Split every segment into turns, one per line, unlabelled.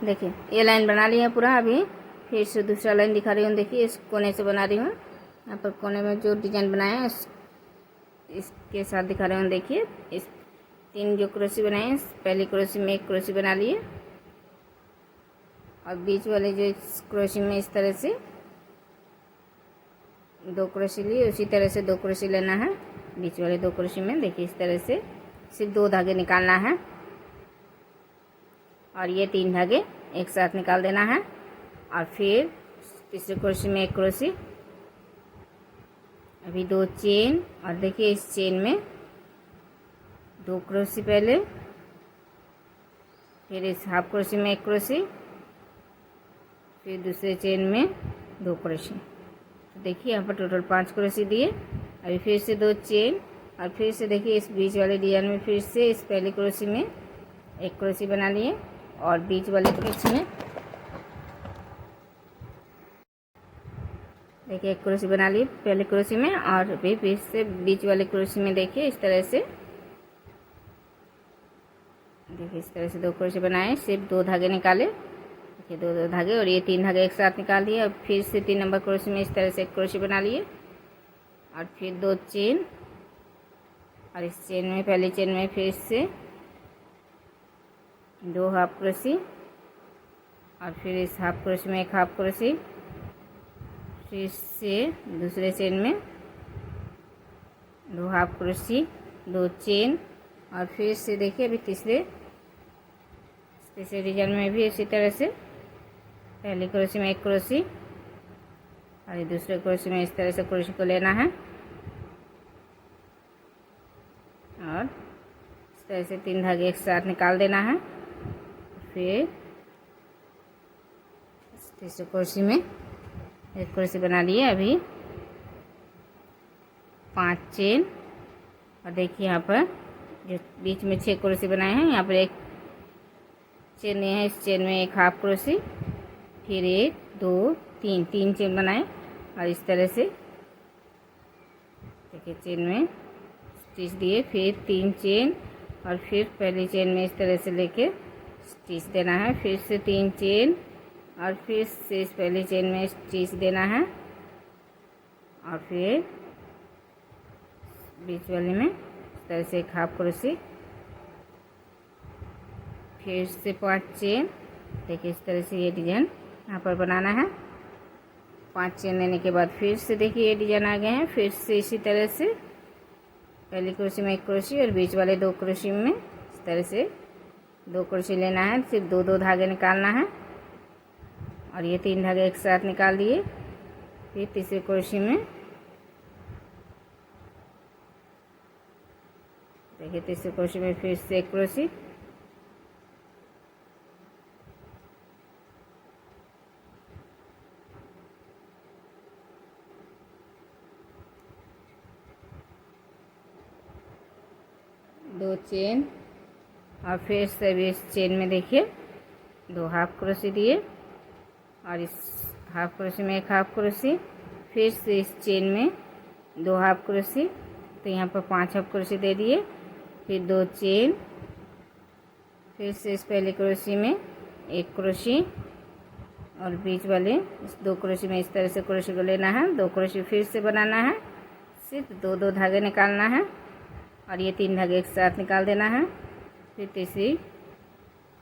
देखिए ये लाइन बना लिया पूरा। अभी फिर से दूसरा लाइन दिखा रही हूँ। देखिए इस कोने से बना रही हूँ। यहाँ पर कोने में जो डिजाइन बनाया है इसके साथ दिखा रही हूँ। देखिए इस 3 जो क्रोशी बनाए हैं, पहली क्रोशी में 1 क्रोशी बना लिए और बीच वाले जो इस क्रोशी में इस तरह से 2 क्रोशी लिए, उसी तरह से 2 क्रोशी लेना है बीच वाले 2 क्रोशी में। देखिए इस तरह से सिर्फ 2 धागे निकालना है और ये 3 धागे एक साथ निकाल देना है। और फिर तीसरे क्रोशी में 1 क्रोशी, अभी 2 चेन और देखिए इस चेन में 2 क्रोशी पहले, फिर इस हाफ क्रोशी में 1 क्रोशी, फिर दूसरे चेन में 2 क्रोशी। तो देखिए यहाँ पर टोटल 5 क्रोशी दिए। अभी फिर से 2 चेन और फिर से देखिए इस बीच वाले डिजाइन में फिर से इस पहली क्रोशी में 1 क्रोशी बना लिए और बीच वाले क्रोशी में देखिए 1 क्रोशी बना लिए पहले क्रोशी में और अभी फिर से बीच वाले क्रोशी में देखिए इस तरह से, देखिए इस तरह से 2 क्रोशी बनाए, सिर्फ 2 धागे निकाले। देखिए 2 धागे और ये 3 धागे एक साथ निकाल दिए और फिर से 3 नंबर क्रोशी में इस तरह से 1 क्रोशी बना लिए और फिर 2 चेन और इस चेन में पहली चेन में फिर से 2 हाफ क्रोशी और फिर इस हाफ क्रोशी में 1 हाफ क्रोशी, फिर से दूसरे चेन में 2 हाफ क्रोशी, 2 चेन और फिर से देखिए अभी तीसरे डिजाइन में भी इसी तरह से पहली क्रोशी में 1 क्रोशी और ये दूसरे क्रोशी में इस तरह से क्रोशी को लेना है और इस तरह से 3 धागे एक साथ निकाल देना है। फिर तीसरे क्रोशी में 1 क्रोशी बना लिए। अभी 5 चेन और देखिए यहाँ पर जो बीच में 6 क्रोशी बनाए हैं, यहाँ पर 1 चेन लिए हैं, इस चेन में 1 हाफ क्रोशी, फिर 1 2 3 चेन बनाए और इस तरह से देखिए चेन में स्टिच दिए, फिर 3 चेन और फिर पहली चेन में इस तरह से लेके स्टिच देना है, फिर से 3 चेन और फिर से इस पहली चेन में स्टिच देना है और फिर बीच वाले में इस तरह से 1 हाफ क्रोशी, फिर से 5 चेन। देखिए इस तरह से ये डिजाइन यहाँ पर बनाना है। 5 चेन लेने के बाद फिर से देखिए ये डिजाइन आ गए हैं। फिर से इसी तरह से पहली क्रोशी में 1 क्रोशी और बीच वाले 2 क्रोशी में इस तरह से 2 क्रोशी लेना है, सिर्फ 2 धागे निकालना है और ये 3 धागे एक साथ निकाल दिए। फिर तीसरे क्रोशी में देखिए तीसरे क्रोशी में फिर से 1 क्रोशी, दो चेन और फिर से भी इस चेन में देखिए 2 हाफ क्रोशी दिए और इस हाफ क्रोशी में 1 हाफ क्रोशी, फिर से इस चेन में 2 हाफ क्रोशी, तो यहाँ पर 5 हाफ क्रोशी दे दिए। फिर 2 चेन, फिर से इस पहली क्रोशी में 1 क्रोशी और बीच वाले इस 2 क्रोशी में इस तरह से क्रोशी को लेना है। 2 क्रोशी फिर से बनाना है, सिर्फ 2 धागे निकालना है और ये 3 धागे एक साथ निकाल देना है। फिर तीसरी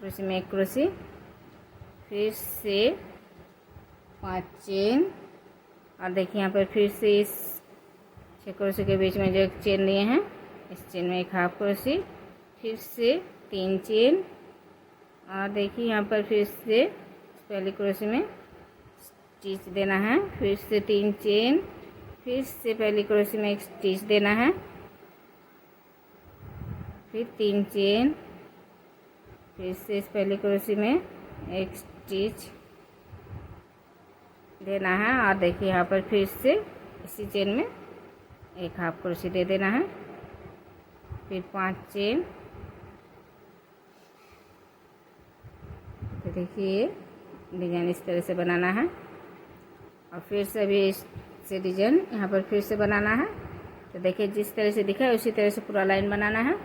क्रोशी में 1 क्रोशी, फिर से 5 चेन और देखिए यहाँ पर फिर से इस 6 क्रोशी के बीच में जो 1 चेन लिए हैं, इस चेन में 1 हाफ क्रोशी, फिर से 3 चेन और देखिए यहाँ पर फिर से पहली क्रोशी में स्टिच देना है, फिर से 3 चेन, फिर से पहली क्रोशी में 1 स्टिच देना है, फिर 3 चेन, फिर से इस पहली क्रोशी में 1 स्टिच देना है और देखिए यहाँ पर फिर से इसी चेन में 1 हाफ क्रोशी दे देना है, फिर 5 चेन। तो देखिए डिजाइन इस तरह से बनाना है और फिर से भी इस से डिजाइन यहाँ पर फिर से बनाना है। तो देखिए जिस तरह से दिखा है उसी तरह से पूरा लाइन बनाना है।